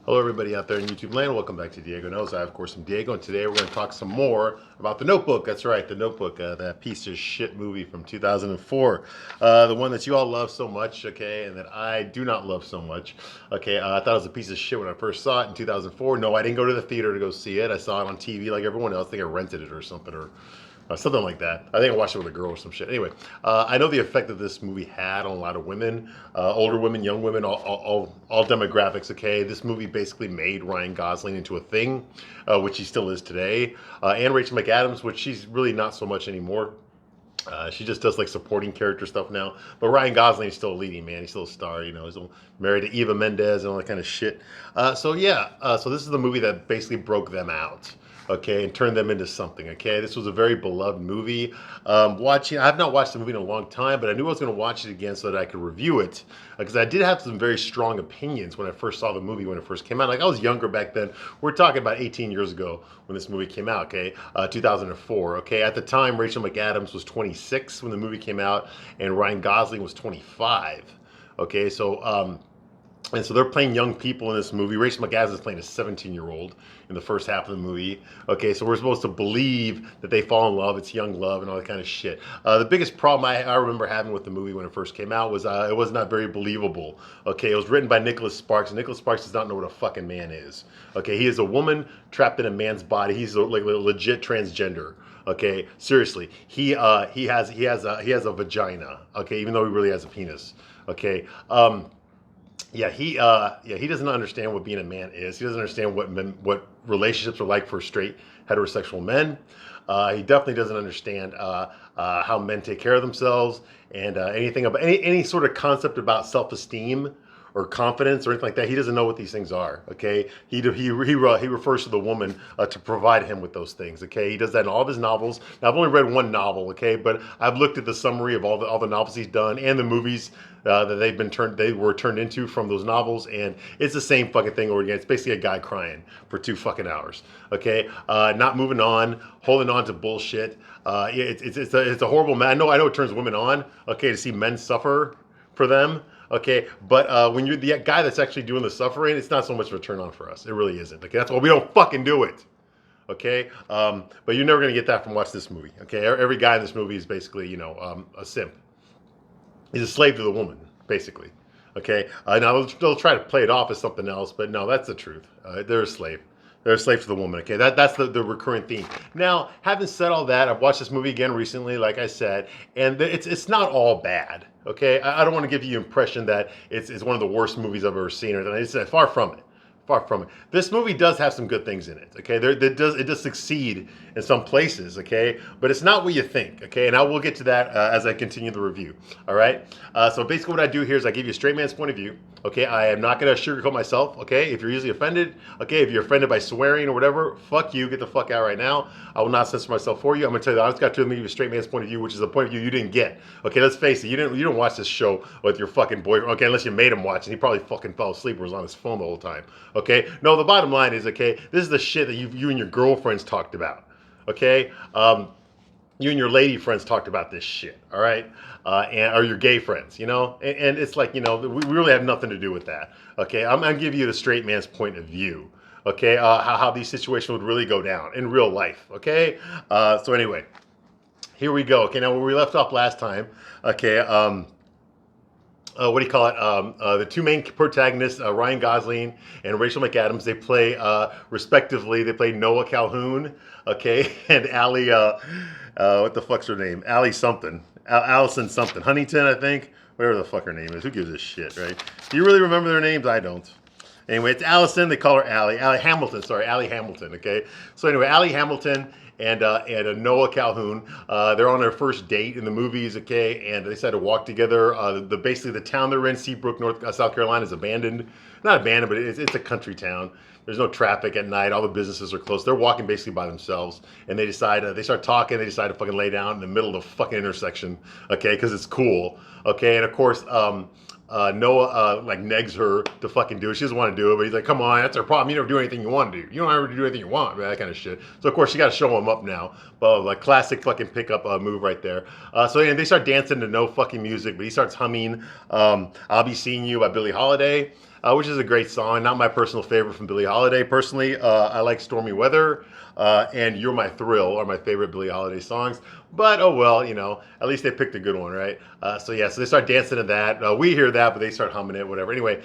Hello, everybody out there in YouTube land. Welcome back to Diego Knows. I, of course, am Diego, and today we're going to talk some more about The Notebook. That's right, The Notebook, that piece of shit movie from 2004. The one that you all love so much, okay, and that I do not love so much. Okay, I thought it was a piece of shit when I first saw it in 2004. No, I didn't go to the theater to go see it. I saw it on TV like everyone else. I think I rented it or something, or something like that. I think I watched it with a girl or some shit. Anyway, I know the effect that this movie had on a lot of women, older women, young women, all demographics. Okay, this movie basically made Ryan Gosling into a thing, which he still is today, and Rachel McAdams, which she's really not so much anymore. She just does like supporting character stuff now. But Ryan Gosling is still a leading man. He's still a star. You know, he's married to Eva Mendes and all that kind of shit. So this is the movie that basically broke them out. Okay, and turned them into something. Okay, this was a very beloved movie. I have not watched the movie in a long time, but I knew I was going to watch it again so that I could review it because I did have some very strong opinions when I first saw the movie when it first came out. Like I was younger back then. We're talking about 18 years ago when this movie came out. Okay, 2004. Okay, at the time Rachel McAdams was 26 when the movie came out, and Ryan Gosling was 25. Okay, so they're playing young people in this movie. Rachel McAdams is playing a 17-year-old in the first half of the movie. Okay, so we're supposed to believe that they fall in love. It's young love and all that kind of shit. The biggest problem I remember having with the movie when it first came out was it was not very believable. Okay, it was written by Nicholas Sparks. And Nicholas Sparks does not know what a fucking man is. Okay, he is a woman trapped in a man's body. He's like a legit transgender. Okay, seriously, he has a vagina. Okay, even though he really has a penis. Okay. He doesn't understand what being a man is. He doesn't understand what relationships are like for straight heterosexual men. He definitely doesn't understand how men take care of themselves and anything about any sort of concept about self-esteem or confidence or anything like that. He doesn't know what these things are. Okay, he refers to the woman to provide him with those things. Okay, he does that in all of his novels. Now I've only read one novel. Okay, but I've looked at the summary of all the novels he's done and the movies that they were turned into from those novels, and it's the same fucking thing over again. It's basically a guy crying for 2 fucking hours. Okay, not moving on, holding on to bullshit. It's a horrible man. I know it turns women on. Okay, to see men suffer for them. Okay, but when you're the guy that's actually doing the suffering, it's not so much of a turn on for us. It really isn't. Okay, that's why we don't fucking do it. Okay, but you're never gonna get that from watching this movie. Okay, every guy in this movie is basically, a simp. He's a slave to the woman, basically. Okay, now they'll try to play it off as something else, but no, that's the truth. They're a slave. They're a slave to the woman. Okay, that's the recurring theme. Now, having said all that, I've watched this movie again recently, like I said, and it's not all bad. Okay, I don't want to give you the impression that it's one of the worst movies I've ever seen, or it's far from it. Far from it. This movie does have some good things in it. Okay, it does succeed in some places. Okay, but it's not what you think. Okay, and I will get to that as I continue the review. All right. So basically, what I do here is I give you a straight man's point of view. Okay, I am not going to sugarcoat myself. Okay, if you're easily offended, okay, if you're offended by swearing or whatever, fuck you, get the fuck out right now. I will not censor myself for you. I'm going to tell you the honest God truth, give you a straight man's point of view, which is a point of view you didn't get. Okay, let's face it, you didn't watch this show with your fucking boyfriend. Okay, unless you made him watch, and he probably fucking fell asleep or was on his phone the whole time. Okay, no, the bottom line is, okay, this is the shit that you and your girlfriends talked about. Okay, you and your lady friends talked about this shit, all right? Or your gay friends, and it's like, we really have nothing to do with that. Okay, I'm gonna give you the straight man's point of view. Okay, how these situations would really go down in real life. Okay, so anyway, here we go. Okay, now where we left off last time. Okay, what do you call it? The two main protagonists, Ryan Gosling and Rachel McAdams, they play respectively. They play Noah Calhoun, okay, and Allie. What the fuck's her name? Allie something. Allison something. Huntington, I think. Whatever the fuck her name is. Who gives a shit, right? Do you really remember their names? I don't. Anyway, it's Allison. They call her Allie. Allie Hamilton. Sorry, Allie Hamilton. Okay. So anyway, Allie Hamilton and Noah Calhoun. They're on their first date in the movies. Okay, and they decide to walk together. Basically the town they're in, Seabrook, South Carolina, is abandoned. Not abandoned, but it's a country town. There's no traffic at night. All the businesses are closed. They're walking basically by themselves, and they start talking. They decide to fucking lay down in the middle of the fucking intersection, okay, because it's cool, okay. And of course, Noah like negs her to fucking do it. She doesn't want to do it, but he's like, "Come on, that's our problem. You never do anything you want to do. You don't ever do anything you want, that kind of shit." So of course, she got to show him up now. But like classic fucking pickup move right there. So and they start dancing to no fucking music, but he starts humming "I'll Be Seeing You" by Billie Holiday. which is a great song. Not my personal favorite from Billie Holiday. Personally, I like Stormy Weather and You're My Thrill are my favorite Billie Holiday songs. But oh well, at least they picked a good one, right? So yeah, so they start dancing to that. We hear that, but they start humming it, whatever. Anyway,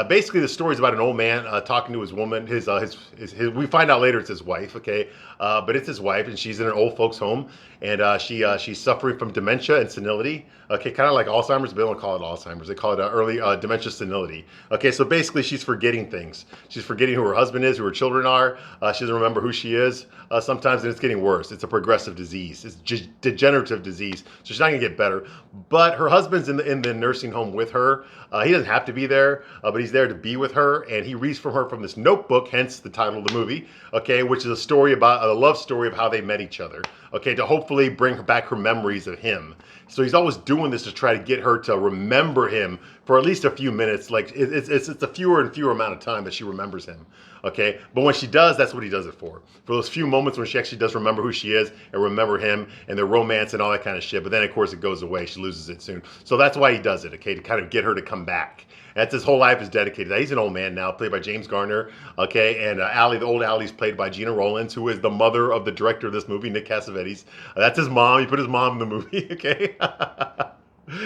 basically the story is about an old man talking to his woman. We find out later it's his wife, okay? But it's his wife, and she's in an old folks' home, and she's suffering from dementia and senility. Okay, kind of like Alzheimer's, but they don't call it Alzheimer's. They call it early dementia senility. Okay, so basically she's forgetting things. She's forgetting who her husband is, who her children are. She doesn't remember who she is sometimes, and it's getting worse. It's a progressive disease. It's degenerative disease, so she's not gonna get better. But her husband's in the nursing home with her. He doesn't have to be there, but he's there to be with her, and he reads from her from this notebook, hence the title of the movie, okay, which is a story about a love story of how they met each other, okay, to hopefully bring her back her memories of him. So he's always doing this to try to get her to remember him for at least a few minutes. Like it's a fewer and fewer amount of time that she remembers him, okay? But when she does, that's what he does it for those few moments when she actually does remember who she is and remember him and their romance and all that kind of shit. But then, of course, it goes away. She loses it soon. So that's why he does it, okay, to kind of get her to come back. That's his whole life is dedicated to that. He's an old man now, played by James Garner, okay? And Allie, the old Allie's played by Gina Rowlands, who is the mother of the director of this movie, Nick Cassavetes. That's his mom. He put his mom in the movie, okay?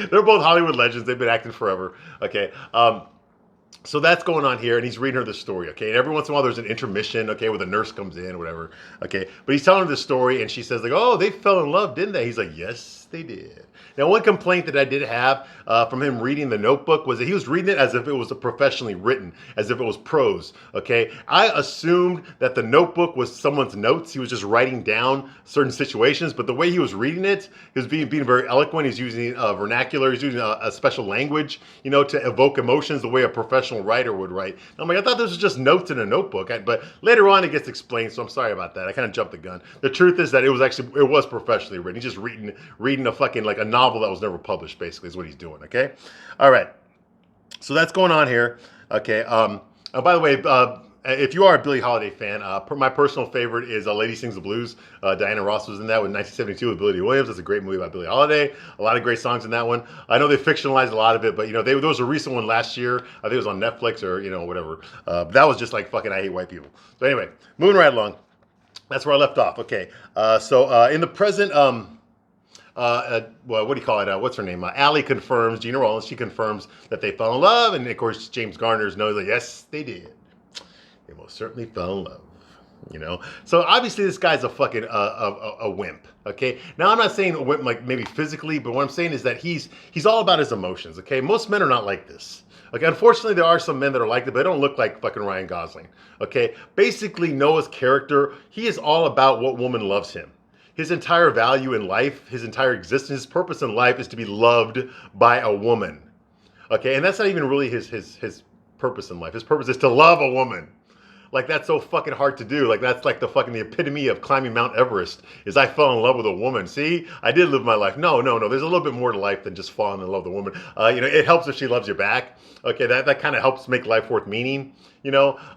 They're both Hollywood legends. They've been acting forever, okay? So that's going on here, and he's reading her the story, okay? And every once in a while, there's an intermission, okay, where the nurse comes in or whatever, okay? But he's telling her the story, and she says, like, oh, they fell in love, didn't they? He's like, yes, they did. Now, one complaint that I did have from him reading the notebook was that he was reading it as if it was professionally written, as if it was prose, okay? I assumed that the notebook was someone's notes. He was just writing down certain situations, but the way he was reading it, he was being very eloquent. He's using vernacular. He's using a special language, to evoke emotions the way a professional writer would write. And I'm like, I thought this was just notes in a notebook, but later on it gets explained, so I'm sorry about that. I kind of jumped the gun. The truth is that it was professionally written. He's just reading a fucking, like a novel that was never published, basically, is what he's doing, okay? All right. So that's going on here, okay? By the way, if you are a Billie Holiday fan, my personal favorite is Lady Sings the Blues. Diana Ross was in that with 1972 with Billy Dee Williams. That's a great movie about Billie Holiday. A lot of great songs in that one. I know they fictionalized a lot of it, but there was a recent one last year. I think it was on Netflix or whatever. That was just like fucking I Hate White People. So anyway, moving right along. That's where I left off. Okay. So in the present, what do you call it? What's her name? Allie confirms, Gina Rowlands, she confirms that they fell in love. And of course, James Garner's knows that, yes, they did. They most certainly fell in love. So obviously this guy's a fucking a wimp. Okay. Now I'm not saying a wimp like maybe physically, but what I'm saying is that he's all about his emotions. Okay. Most men are not like this. Okay. Unfortunately, there are some men that are like that, but they don't look like fucking Ryan Gosling. Okay. Basically, Noah's character, he is all about what woman loves him. His entire value in life, his entire existence, his purpose in life is to be loved by a woman. Okay, and that's not even really his purpose in life. His purpose is to love a woman. Like, that's so fucking hard to do. Like, that's like the epitome of climbing Mount Everest, is I fell in love with a woman. See, I did live my life. No. There's a little bit more to life than just falling in love with a woman. It helps if she loves you back. Okay, that kind of helps make life worth meaning.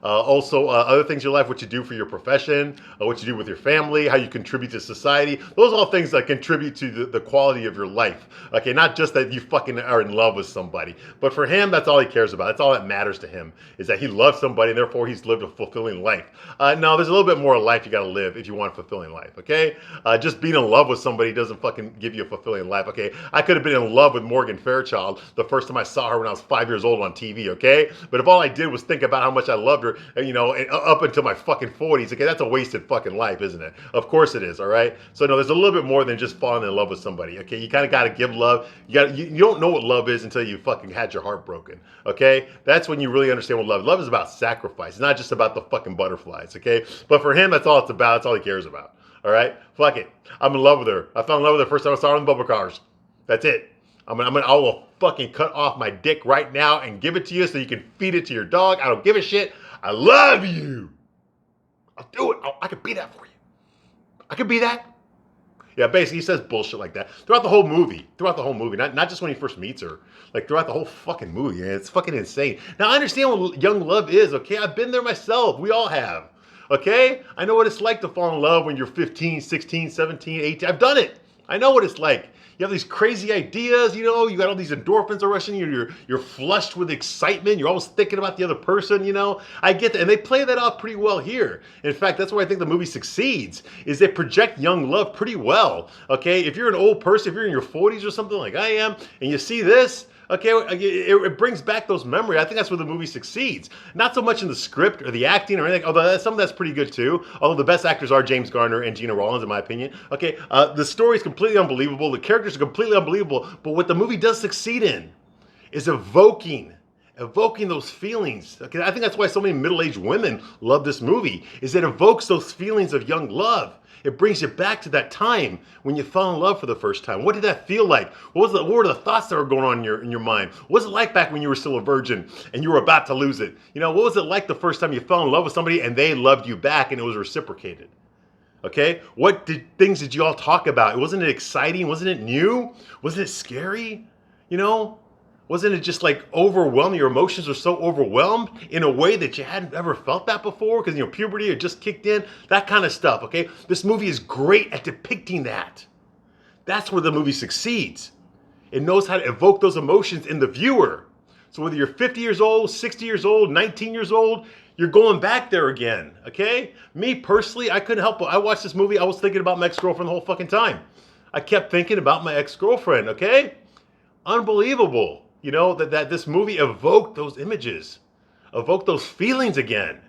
Also other things in your life, what you do for your profession, what you do with your family, how you contribute to society. Those are all things that contribute to the quality of your life. Okay, not just that you fucking are in love with somebody. But for him, that's all he cares about. That's all that matters to him, is that he loves somebody and therefore he's lived a fulfilling life. Now, there's a little bit more life you got to live if you want a fulfilling life, okay? Just being in love with somebody doesn't fucking give you a fulfilling life, okay? I could have been in love with Morgan Fairchild the first time I saw her when I was 5 years old on TV, okay? But if all I did was think about how much I loved her, up until my fucking 40s, okay, that's a wasted fucking life, isn't it? Of course it is, all right? So no, there's a little bit more than just falling in love with somebody, okay? You kind of got to give love. You don't know what love is until you fucking had your heart broken, okay? That's when you really understand what love is. Love is about sacrifice. It's not just about the fucking butterflies, okay? But for him, that's all it's about. That's all he cares about, all right? Fuck it. I'm in love with her. I fell in love with her first time I saw her in the bubble cars. That's it. I will fucking cut off my dick right now and give it to you so you can feed it to your dog. I don't give a shit. I love you. I'll do it. I could be that for you. I could be that. Yeah, basically he says bullshit like that throughout the whole movie. Not just when he first meets her. Like throughout the whole fucking movie. Man. It's fucking insane. Now I understand what young love is, okay? I've been there myself. We all have. Okay? I know what it's like to fall in love when you're 15, 16, 17, 18. I've done it. I know what it's like. You have these crazy ideas, you know, you got all these endorphins are rushing you, you're flushed with excitement, you're always thinking about the other person, you know. I get that, and they play that off pretty well here. In fact, that's why I think the movie succeeds, is they project young love pretty well, okay? If you're an old person, if you're in your 40s or something like I am, and you see this, okay, it brings back those memories. I think that's where the movie succeeds. Not so much in the script or the acting or anything, although some of that's pretty good too. Although the best actors are James Garner and Gina Rollins, in my opinion. Okay, the story is completely unbelievable. The characters are completely unbelievable. But what the movie does succeed in is evoking those feelings. Okay, I think that's why so many middle-aged women love this movie, is it evokes those feelings of young love. It brings you back to that time when you fell in love for the first time. What did that feel like? What were the thoughts that were going on in your mind? What was it like back when you were still a virgin and you were about to lose it? You know, what was it like the first time you fell in love with somebody and they loved you back and it was reciprocated? Okay, things did you all talk about? Wasn't it exciting? Wasn't it new? Wasn't it scary? You know? Wasn't it just like overwhelming? Your emotions were so overwhelmed in a way that you hadn't ever felt that before because, you know, puberty had just kicked in, that kind of stuff, okay? This movie is great at depicting that. That's where the movie succeeds. It knows how to evoke those emotions in the viewer. So whether you're 50 years old, 60 years old, 19 years old, you're going back there again, okay? Me personally, I couldn't help it. I watched this movie, I was thinking about my ex-girlfriend the whole fucking time. I kept thinking about my ex-girlfriend, okay? Unbelievable. You know, that this movie evoked those images, evoked those feelings again.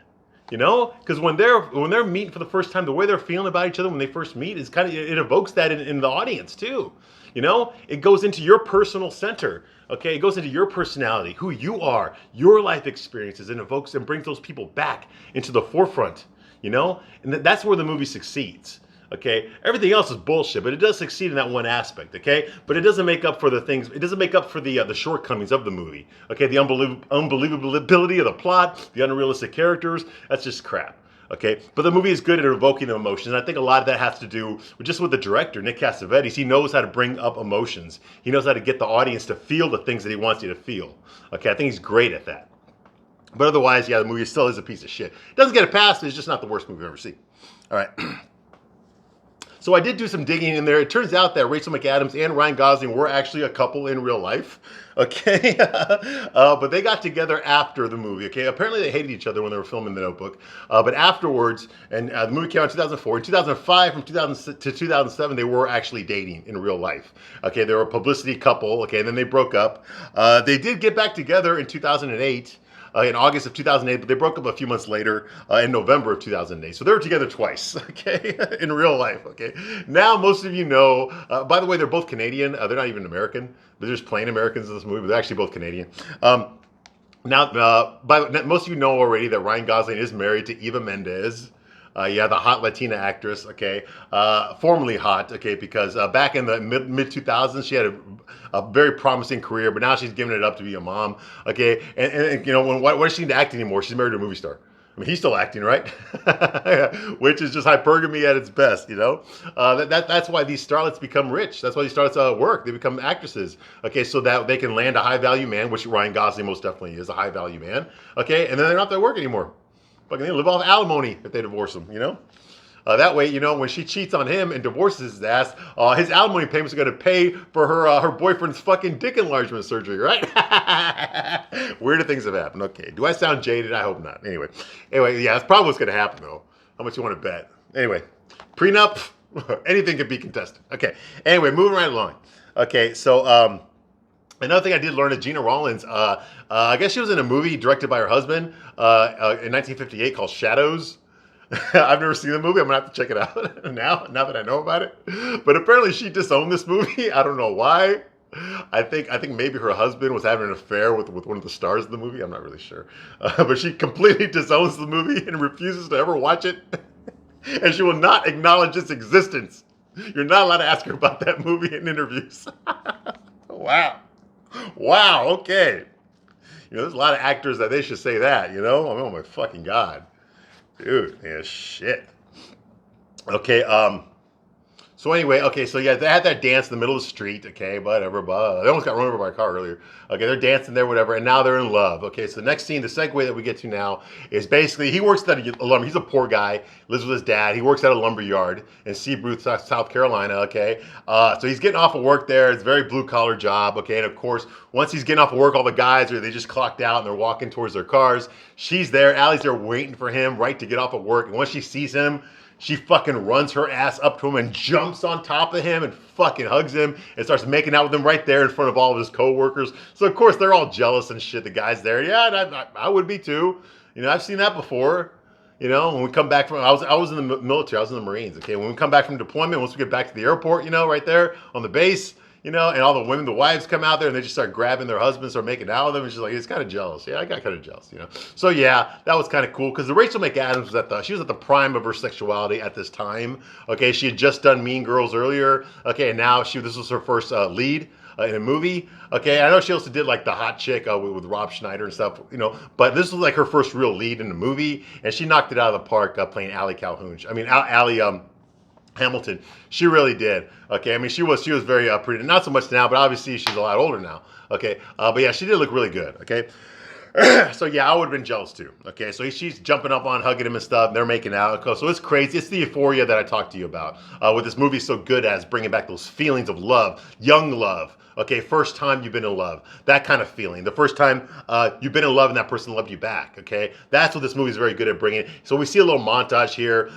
You know, because when they're meeting for the first time, the way they're feeling about each other when they first meet is it evokes that in the audience too. You know, it goes into your personal center. Okay, it goes into your personality, who you are, your life experiences, and evokes and brings those people back into the forefront. You know, and that's where the movie succeeds. Okay, everything else is bullshit, but it does succeed in that one aspect. Okay, but it doesn't make up for the things. It doesn't make up for the shortcomings of the movie. Okay, the unbelievability of the plot, the unrealistic characters. That's just crap. Okay, but the movie is good at evoking the emotions, and I think a lot of that has to do with the director, Nick Cassavetes. He knows how to bring up emotions. He knows how to get the audience to feel the things that he wants you to feel. Okay, I think he's great at that. But otherwise, yeah, the movie still is a piece of shit. It doesn't get a pass, but it's just not the worst movie I've ever seen. All right. So I did do some digging in there. It turns out that Rachel McAdams and Ryan Gosling were actually a couple in real life, okay? But they got together after the movie, okay? Apparently they hated each other when they were filming The Notebook. But afterwards, and the movie came out in 2004. In 2005, from 2000 to 2007, they were actually dating in real life. Okay, they were a publicity couple, okay? And then they broke up. They did get back together in 2008. In August of 2008, but they broke up a few months later in November of 2008. So they were together twice, okay, in real life, okay. Now, most of you know, by the way, they're both Canadian. They're not even American. They're just plain Americans in this movie, but they're actually both Canadian. Most of you know already that Ryan Gosling is married to Eva Mendes. Yeah, the hot Latina actress, okay, formerly hot, okay, because back in the mid 2000s, she had a very promising career, but now she's giving it up to be a mom, okay, and you know, why does she need to act anymore? She's married to a movie star. I mean, he's still acting, right? Which is just hypergamy at its best, you know? That's why these starlets become rich. That's why these starlets work. They become actresses, okay, so that they can land a high-value man, which Ryan Gosling most definitely is, a high-value man, okay, and then they're not there to work anymore. Fucking they live off alimony if they divorce him, you know? That way, you know, when she cheats on him and divorces his ass, his alimony payments are going to pay for her boyfriend's fucking dick enlargement surgery, right? Weirder things have happened. Okay. Do I sound jaded? I hope not. Anyway, yeah, that's probably what's going to happen, though. How much you want to bet? Anyway, prenup, anything could be contested. Okay. Anyway, moving right along. Okay, so another thing I did learn is Gina Rollins. I guess she was in a movie directed by her husband in 1958 called Shadows. I've never seen the movie. I'm gonna have to check it out now that I know about it. But apparently she disowned this movie. I don't know why. I think maybe her husband was having an affair with one of the stars of the movie. I'm not really sure. But she completely disowns the movie and refuses to ever watch it. And she will not acknowledge its existence. You're not allowed to ask her about that movie in interviews. Wow. Okay. You know, there's a lot of actors that they should say that, you know? Oh my fucking God. Dude, yeah, shit. Okay, So anyway, okay, so yeah, they had that dance in the middle of the street, okay, whatever, but they almost got run over by a car earlier. Okay, they're dancing there, whatever, and now they're in love. Okay, so the next scene, the segue that we get to now is basically he works at a lumber. He's a poor guy, lives with his dad. He works at a lumber yard in Seabrook, South Carolina. Okay, so he's getting off of work there. It's a very blue collar job. Okay, and of course, once he's getting off of work, all the guys they just clocked out and they're walking towards their cars. She's there. Allie's there waiting for him, right, to get off of work. And once she sees him, she fucking runs her ass up to him and jumps on top of him and fucking hugs him and starts making out with him right there in front of all of his coworkers. So of course they're all jealous and shit. The guy's there. Yeah, I would be too. You know, I've seen that before. You know, when we come back from, I was in the military. I was in the Marines. Okay, when we come back from deployment, once we get back to the airport, you know, right there on the base. You know, and all the women, the wives come out there and they just start grabbing their husbands, start making out with them. And she's like, it's kind of jealous. Yeah, I got kind of jealous, you know. So yeah, that was kind of cool because the Rachel McAdams was she was at the prime of her sexuality at this time. Okay, she had just done Mean Girls earlier. Okay, and now this was her first lead in a movie. Okay, I know she also did like The Hot Chick with Rob Schneider and stuff, you know, but this was like her first real lead in the movie, and she knocked it out of the park playing Allie Calhoun. I mean, Allie Hamilton. She really did. Okay, I mean, she was very pretty. Not so much now, but obviously she's a lot older now. Okay, but yeah, she did look really good. Okay. So yeah, I would have been jealous too. Okay, so she's jumping up on, hugging him and stuff. And they're making out. Okay, so it's crazy. It's the euphoria that I talked to you about. What this movie is so good at is bringing back those feelings of love, young love. Okay, first time you've been in love. That kind of feeling. The first time you've been in love and that person loved you back. Okay, that's what this movie is very good at bringing. So we see a little montage here.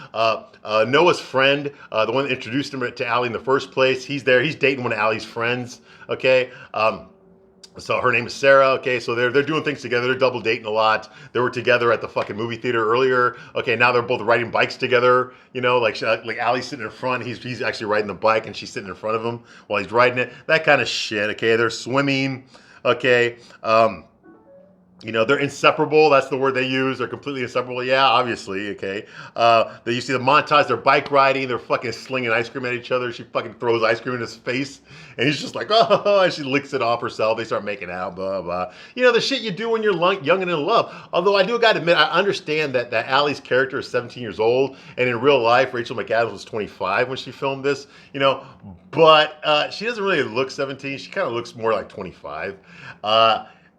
Noah's friend, the one that introduced him to Allie in the first place, he's there. He's dating one of Allie's friends. Okay. So her name is Sarah. Okay, so they're doing things together. They're double dating a lot. They were together at the fucking movie theater earlier. Okay, now they're both riding bikes together. You know, like Allie's sitting in front. He's actually riding the bike, and she's sitting in front of him while he's riding it. That kind of shit. Okay, they're swimming. Okay. You know, they're inseparable. That's the word they use. They're completely inseparable. Yeah, obviously. Okay. You see the montage. They're bike riding. They're fucking slinging ice cream at each other. She fucking throws ice cream in his face. And he's just like, oh, and she licks it off herself. They start making out, blah, blah. You know, the shit you do when you're young and in love. Although I do got to admit, I understand that Allie's character is 17 years old. And in real life, Rachel McAdams was 25 when she filmed this. You know, but she doesn't really look 17. She kind of looks more like 25.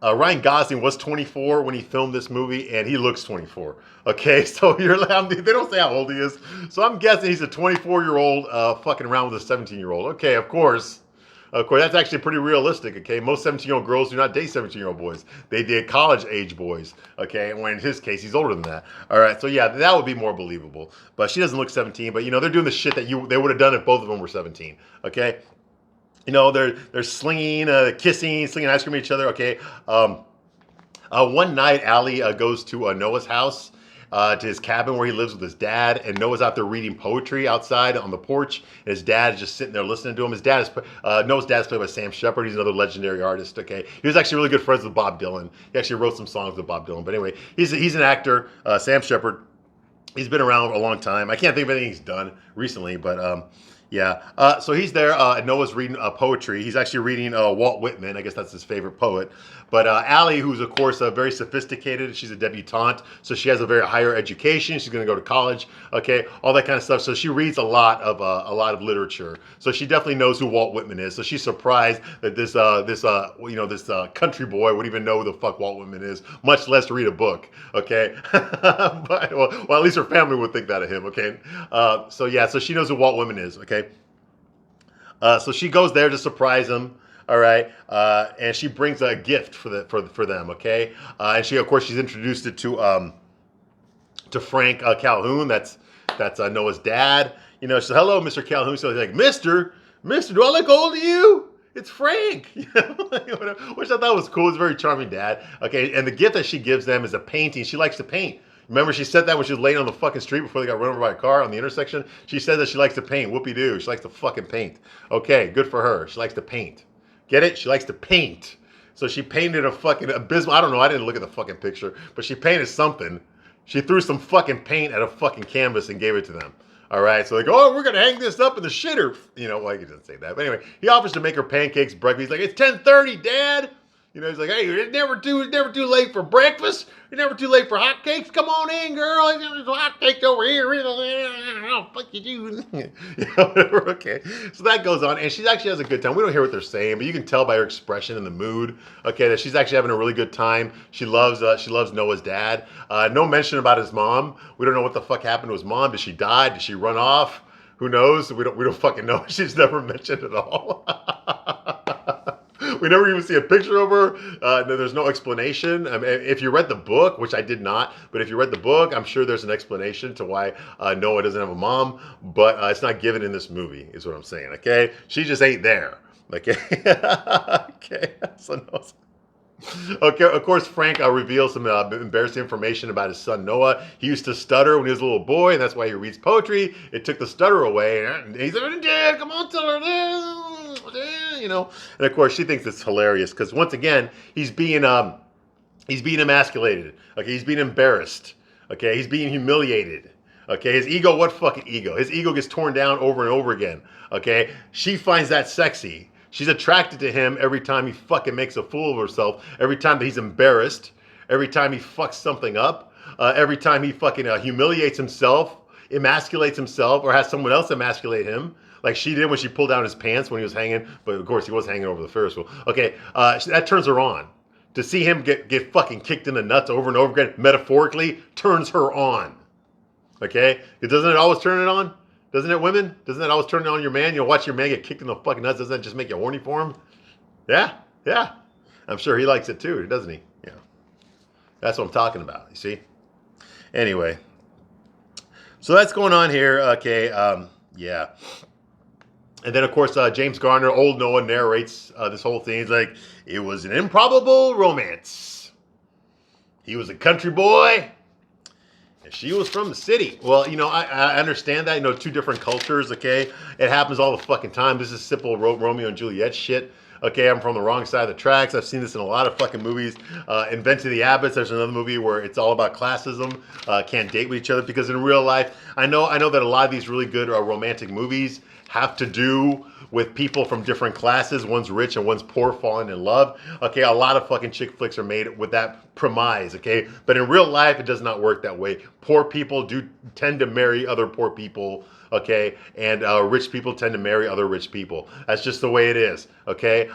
Ryan Gosling was 24 when he filmed this movie, and he looks 24. Okay, so they don't say how old he is. So I'm guessing he's a 24-year-old fucking around with a 17-year-old. Okay, of course. Of course, that's actually pretty realistic, okay? Most 17-year-old girls do not date 17-year-old boys. They date college-age boys, okay? And when in his case, he's older than that. All right, so yeah, that would be more believable. But she doesn't look 17, but, you know, they're doing the shit that they would have done if both of them were 17, okay? You know, they're slinging, kissing, slinging ice cream at each other. Okay. One night, Allie goes to Noah's house, to his cabin where he lives with his dad, and Noah's out there reading poetry outside on the porch. And his dad is just sitting there listening to him. Noah's dad is played by Sam Shepard. He's another legendary artist. Okay, he was actually really good friends with Bob Dylan. He actually wrote some songs with Bob Dylan. But anyway, he's an actor. Sam Shepard. He's been around a long time. I can't think of anything he's done recently, but yeah. So he's there. Noah's reading poetry. He's actually reading Walt Whitman. I guess that's his favorite poet. But Allie, who's of course very sophisticated, she's a debutante, so she has a very higher education. She's going to go to college. Okay, all that kind of stuff. So she reads a lot of literature. So she definitely knows who Walt Whitman is. So she's surprised that this country boy would even know who the fuck Walt Whitman is, much less read a book. Okay, but well, at least her family would think that of him. Okay, so yeah, so she knows who Walt Whitman is. Okay. So she goes there to surprise him, all right, and she brings a gift for them, okay, and of course she's introduced it to Frank Calhoun, that's Noah's dad. You know, she said, "Hello, Mr. Calhoun." So he's like, Mister, do I look old to you? It's Frank, which I thought was cool. It's a very charming dad. Okay, and the gift that she gives them is a painting. She likes to paint. Remember, she said that when she was laying on the fucking street before they got run over by a car on the intersection? She said that she likes to paint. Whoopie-doo. She likes to fucking paint. Okay, good for her. She likes to paint. Get it? She likes to paint. So she painted a fucking abysmal... I don't know. I didn't look at the fucking picture. But she painted something. She threw some fucking paint at a fucking canvas and gave it to them. All right, so they go, oh, we're going to hang this up in the shitter. You know, well, he doesn't say that. But anyway, he offers to make her pancakes breakfast. He's like, it's 10:30, Dad. You know, he's like, hey, it's never too late for breakfast. It's never too late for hotcakes. Come on in, girl. There's hotcakes over here. Oh, fuck you, do. You know, whatever. Okay. So that goes on, and she actually has a good time. We don't hear what they're saying, but you can tell by her expression and the mood, okay, that she's actually having a really good time. She loves Noah's dad. No mention about his mom. We don't know what the fuck happened to his mom. Did she die? Did she run off? Who knows? We don't fucking know. She's never mentioned at all. We never even see a picture of her. There's no explanation. I mean, if you read the book, which I did not, but if you read the book, I'm sure there's an explanation to why Noah doesn't have a mom, but it's not given in this movie, is what I'm saying, okay? She just ain't there, okay? Okay, so no. Okay, of course, Frank reveals some embarrassing information about his son Noah. He used to stutter when he was a little boy, and that's why he reads poetry. It took the stutter away. And he's like, Dad, come on, tell her this. You know, and of course, she thinks it's hilarious because once again, he's being emasculated. Okay, he's being embarrassed. Okay, he's being humiliated. Okay, his ego, what fucking ego? His ego gets torn down over and over again. Okay, she finds that sexy. She's attracted to him every time he fucking makes a fool of herself, every time that he's embarrassed, every time he fucks something up, every time he fucking humiliates himself, emasculates himself, or has someone else emasculate him, like she did when she pulled down his pants when he was hanging, but of course he was hanging over the Ferris wheel. Okay, that turns her on. To see him get fucking kicked in the nuts over and over again, metaphorically, turns her on. Okay? Doesn't it always turn it on? Doesn't it, women? Doesn't that always turn on your man? You'll watch your man get kicked in the fucking nuts. Doesn't that just make you horny for him? Yeah, yeah. I'm sure he likes it too, doesn't he? Yeah. That's what I'm talking about, you see? Anyway. So that's going on here. Okay, yeah. And then, of course, James Garner, old Noah, narrates this whole thing. He's like, it was an improbable romance. He was a country boy. She was from the city. Well, you know, I understand that. You know, two different cultures, okay? It happens all the fucking time. This is simple Romeo and Juliet shit. Okay, I'm from the wrong side of the tracks. I've seen this in a lot of fucking movies. Inventing the Abbots, there's another movie where it's all about classism. Can't date with each other because in real life, I know that a lot of these really good romantic movies have to do with people from different classes. One's rich and one's poor falling in love. Okay, a lot of fucking chick flicks are made with that premise, okay? But in real life, it does not work that way. Poor people do tend to marry other poor people, okay? And rich people tend to marry other rich people. That's just the way it is, okay?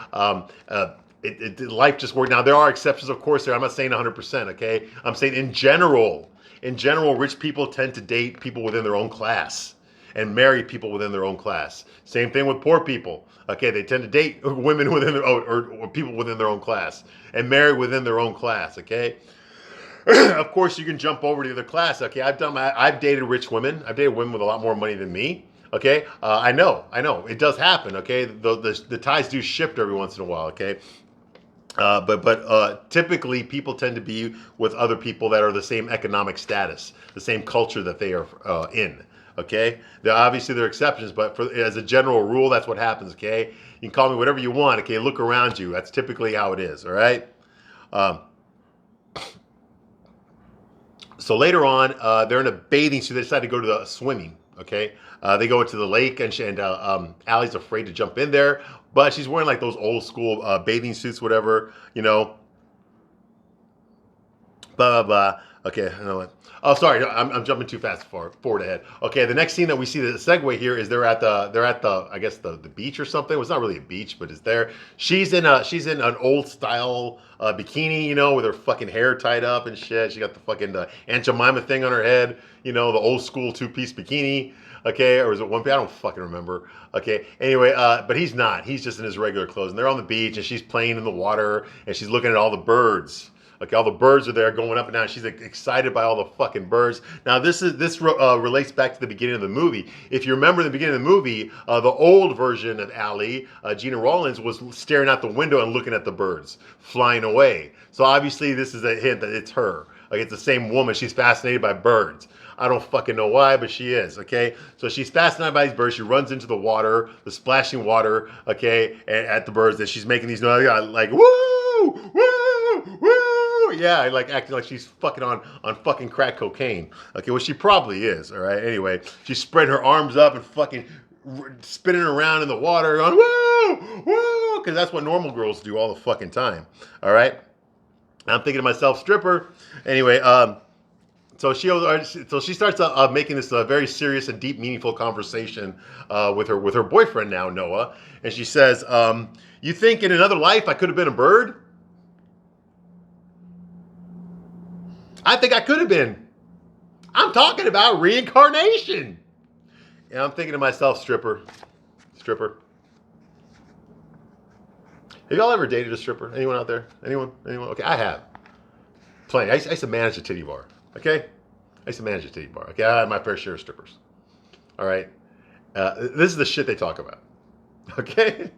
Life just works. Now, there are exceptions, of course, there. I'm not saying 100%, okay? I'm saying in general, rich people tend to date people within their own class and marry people within their own class. Same thing with poor people. Okay, they tend to date women within their or people within their own class and marry within their own class. Okay. Of course, you can jump over to the other class. Okay, I've dated rich women. I've dated women with a lot more money than me. Okay, I know, it does happen. Okay, the ties do shift every once in a while. Okay. But typically people tend to be with other people that are the same economic status, the same culture that they are in. Okay, obviously there are exceptions, but as a general rule, that's what happens. Okay, you can call me whatever you want. Okay, look around you. That's typically how it is. All right. So later on, they're in a bathing suit. They decide to go to the swimming. Okay, they go into the lake, and Allie's afraid to jump in there, but she's wearing like those old school bathing suits, whatever. You know. Blah blah blah. Okay, I know what. Oh, sorry, I'm jumping too fast forward ahead. Okay, the next scene that we see, the segue here is they're at the I guess the beach or something. Well, it's not really a beach, but it's there. She's in an old style bikini, you know, with her fucking hair tied up and shit. She got the fucking Aunt Jemima thing on her head, you know, the old school 2-piece bikini. Okay, or is it one piece? I don't fucking remember. Okay, anyway, but he's not. He's just in his regular clothes, and they're on the beach, and she's playing in the water, and she's looking at all the birds. Okay, all the birds are there going up and down. She's excited by all the fucking birds. Now, this relates back to the beginning of the movie. If you remember the beginning of the movie, the old version of Allie, Gina Rollins, was staring out the window and looking at the birds flying away. So obviously, this is a hint that it's her. Like, it's the same woman. She's fascinated by birds. I don't fucking know why, but she is, okay? So she's fascinated by these birds. She runs into the water, the splashing water, okay, at the birds. And she's making these noises like, woo, woo, woo. Yeah, like acting like she's fucking on fucking crack cocaine. Okay, well, she probably is, all right? Anyway, she's spreading her arms up and fucking spinning around in the water, going, woo! woo, woo, because that's what normal girls do all the fucking time. All right. I'm thinking to myself, stripper. Anyway, so she starts making this very serious and deep, meaningful conversation with her boyfriend now, Noah, and she says, "You think in another life I could have been a bird? I think I could have been. I'm talking about reincarnation." And I'm thinking to myself, stripper. Have y'all ever dated a stripper? Anyone out there? Anyone? Okay, I have. Plenty. I used to manage a titty bar. Okay? Okay, I had my fair share of strippers. All right? This is the shit they talk about. Okay?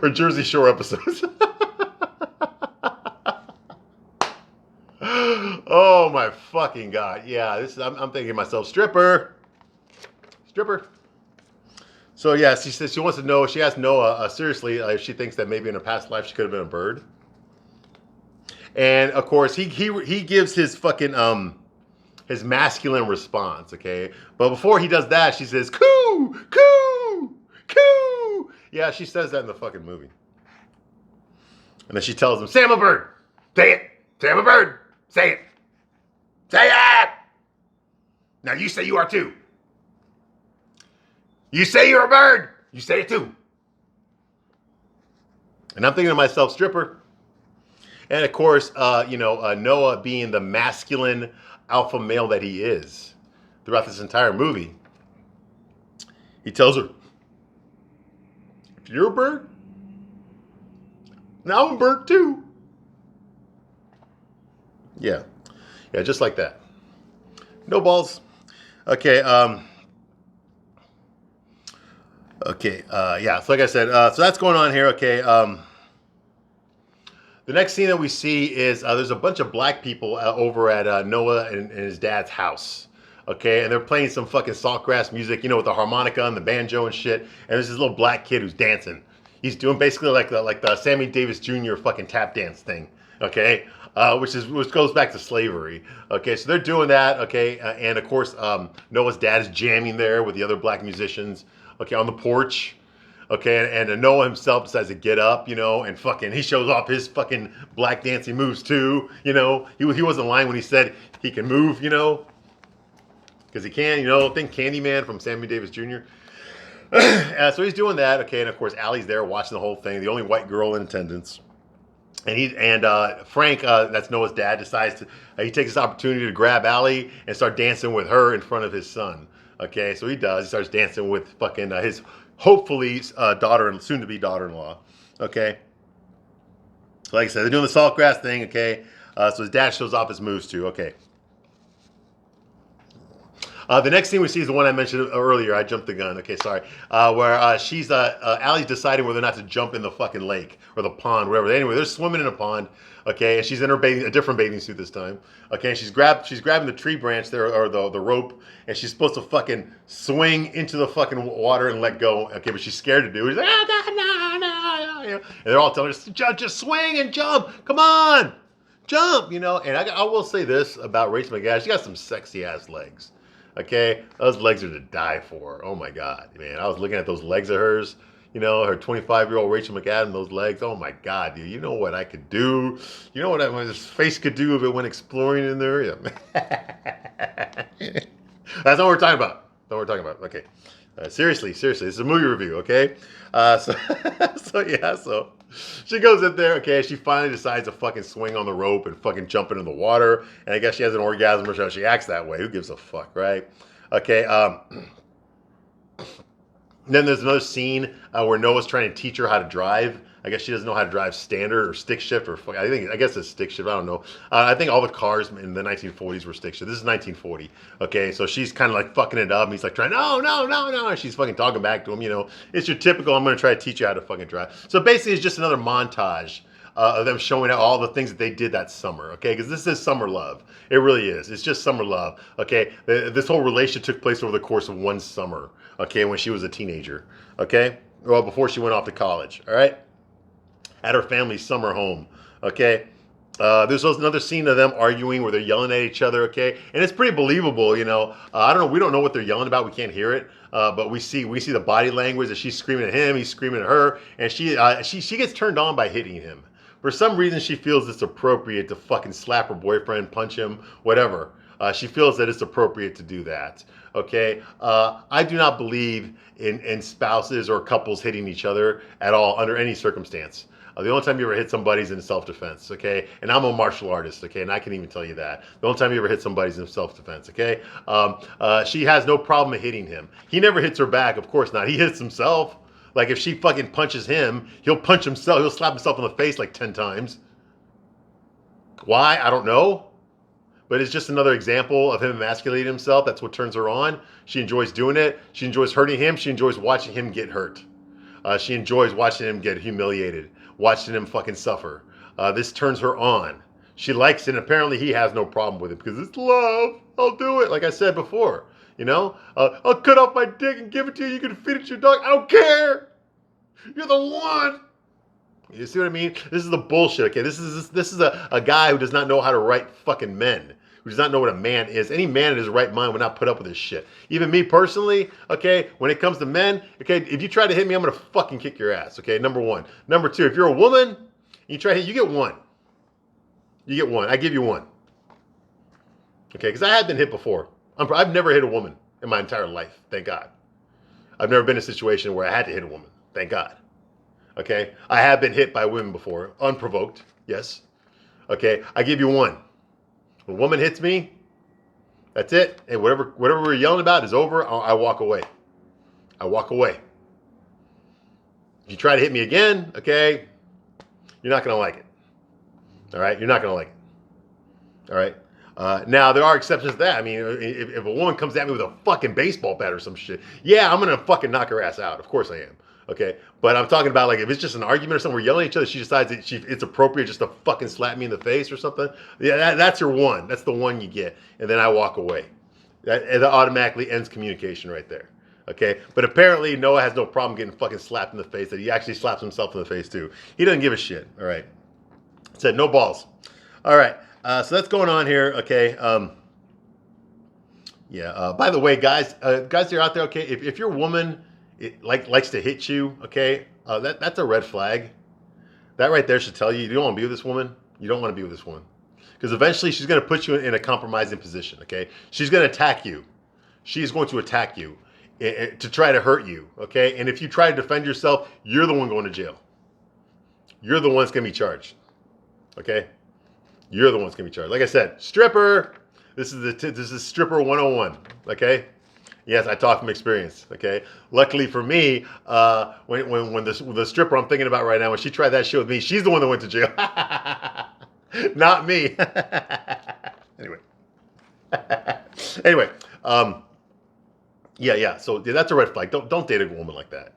Or Jersey Shore episodes. Oh my fucking God. Yeah, I'm thinking to myself, stripper. So yeah, she says she wants to know. She asked Noah seriously if she thinks that maybe in a past life she could have been a bird. And of course, he gives his fucking his masculine response. Okay, but before he does that, she says, "Coo, coo, coo." Yeah, she says that in the fucking movie. And then she tells him, "Say I'm a bird. Say it. Say I'm a bird. Say it. Say it. Now you say you are too. You say you're a bird. You say it too." And I'm thinking to myself, stripper. And of course, Noah being the masculine alpha male that he is throughout this entire movie, he tells her, "If you're a bird, now I'm a bird too." Yeah, just like that. No balls. Okay. Yeah. So like I said, so that's going on here. Okay. The next scene that we see is there's a bunch of black people over at Noah and his dad's house. Okay, and they're playing some fucking saltgrass music, with the harmonica and the banjo and shit. And there's this little black kid who's dancing. He's doing basically like the Sammy Davis Jr. fucking tap dance thing. Okay, which goes back to slavery. Okay, so they're doing that. Okay, and of course Noah's dad is jamming there with the other black musicians. Okay, on the porch. Okay, and Noah himself decides to get up, and fucking he shows off his fucking black dancing moves too. He wasn't lying when he said he can move, because he can. Think Candyman from Sammy Davis Jr. So he's doing that. Okay, and of course Allie's there watching the whole thing, the only white girl in attendance. And Frank, that's Noah's dad, decides he takes this opportunity to grab Allie and start dancing with her in front of his son. Okay, so he does. He starts dancing with fucking his hopefully daughter and soon-to-be daughter-in-law. Okay, so like I said, they're doing the saltgrass thing. Okay, so his dad shows off his moves too. Okay. The next scene we see is the one I mentioned earlier. I jumped the gun. Okay, sorry. Where she's Allie's deciding whether or not to jump in the fucking lake or the pond, whatever. Anyway, they're swimming in a pond. Okay, and she's in a different bathing suit this time. Okay, and she's grabbing the tree branch there or the rope, and she's supposed to fucking swing into the fucking water and let go. Okay, but she's scared to do it. She's like, "Oh God, no!" And they're all telling her, "Just swing and jump. Come on, jump!" And I will say this about Rachel McAdams: she got some sexy ass legs. Okay, those legs are to die for. Oh my God, man! I was looking at those legs of hers. Her 25-year-old Rachel McAdams, those legs. Oh my God, dude! You know what I could do? You know what this face could do if it went exploring in there? Yeah. That's what we're talking about. Okay. Seriously, this is a movie review. Okay. So she goes in there. Okay, she finally decides to fucking swing on the rope and fucking jump into the water. And I guess she has an orgasm or so. She acts that way. Who gives a fuck, right? Okay. Then there's another scene where Noah's trying to teach her how to drive. I guess she doesn't know how to drive standard or stick shift or I guess it's stick shift. I don't know. I think all the cars in the 1940s were stick shift. This is 1940. Okay, so she's kind of like fucking it up. And he's like trying, no. And she's fucking talking back to him. It's your typical, I'm going to try to teach you how to fucking drive. So basically it's just another montage of them showing out all the things that they did that summer. Okay, because this is summer love. It really is. It's just summer love. Okay, this whole relationship took place over the course of one summer. Okay, when she was a teenager. Okay, before she went off to college. All right. At her family's summer home. Okay. There's another scene of them arguing where they're yelling at each other, okay, and it's pretty believable, you know. I don't know, we don't know what they're yelling about, we can't hear it, but we see the body language that she's screaming at him, he's screaming at her, and she gets turned on by hitting him. For some reason, she feels it's appropriate to fucking slap her boyfriend, punch him, whatever. She feels that it's appropriate to do that. Okay, I do not believe in spouses or couples hitting each other at all under any circumstance. The only time you ever hit somebody is in self-defense, okay? And I'm a martial artist, okay? And I can even tell you that. The only time you ever hit somebody is in self-defense, okay? She has no problem hitting him. He never hits her back, of course not. He hits himself. Like, if she fucking punches him, he'll punch himself. He'll slap himself in the face like 10 times. Why? I don't know. But it's just another example of him emasculating himself. That's what turns her on. She enjoys doing it. She enjoys hurting him. She enjoys watching him get hurt. She enjoys watching him get humiliated, watching him fucking suffer. This turns her on. She likes it, and apparently he has no problem with it because it's love. I'll do it, like I said before. You know, I'll cut off my dick and give it to you. You can feed it to your dog. I don't care. You're the one. You see what I mean? This is the bullshit. Okay, this is a guy who does not know how to write fucking men. Who does not know what a man is. Any man in his right mind would not put up with this shit. Even me personally, okay, when it comes to men, okay, if you try to hit me, I'm going to fucking kick your ass, okay, number one. Number two, if you're a woman, and you try to hit, you get one. You get one. I give you one. Okay, because I have been hit before. I've never hit a woman in my entire life, thank God. I've never been in a situation where I had to hit a woman, thank God. Okay, I have been hit by women before, unprovoked, yes. Okay, I give you one. When a woman hits me, that's it. And whatever we're yelling about is over. I walk away. I walk away. If you try to hit me again, okay, you're not going to like it. All right? You're not going to like it. All right? Now, there are exceptions to that. I mean, if a woman comes at me with a fucking baseball bat or some shit, yeah, I'm going to fucking knock her ass out. Of course I am. Okay, but I'm talking about, like, if it's just an argument or something, we're yelling at each other, she decides that it's appropriate just to fucking slap me in the face or something. Yeah, that's your one. That's the one you get, and then I walk away. That automatically ends communication right there. Okay, but apparently Noah has no problem getting fucking slapped in the face. That he actually slaps himself in the face too. He doesn't give a shit. All right, said no balls. All right, so that's going on here. Okay. Yeah. By the way, guys that are out there, okay, if your woman likes to hit you, okay, that's a red flag. That right there should tell you don't want to be with this woman. You don't want to be with this woman. Because eventually she's going to put you in a compromising position, okay? She's going to attack you. She's going to attack you to try to hurt you, okay? And if you try to defend yourself, you're the one going to jail. You're the one that's going to be charged, okay? You're the one that's going to be charged. Like I said, stripper. This is stripper 101, okay? Yes, I talk from experience. Okay. Luckily for me, when the stripper I'm thinking about right now, when she tried that shit with me, she's the one that went to jail, not me. Anyway, anyway, yeah. So that's a red flag. Don't date a woman like that.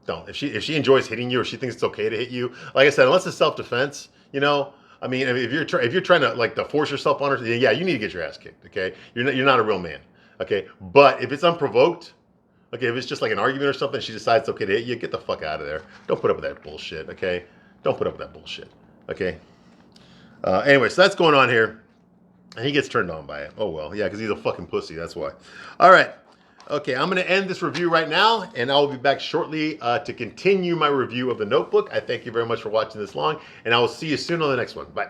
Don't. If she enjoys hitting you or she thinks it's okay to hit you, like I said, unless it's self-defense, you know. I mean, if you're trying to like to force yourself on her, yeah, you need to get your ass kicked. Okay. You're not a real man. Okay, but if it's unprovoked, okay, if it's just like an argument or something, she decides it's okay to hit you, get the fuck out of there. Don't put up with that bullshit, okay? Don't put up with that bullshit, okay? Anyway, so that's going on here, and he gets turned on by it. Oh, well, yeah, because he's a fucking pussy, that's why. All right, okay, I'm going to end this review right now, and I will be back shortly to continue my review of The Notebook. I thank you very much for watching this long, and I will see you soon on the next one. Bye.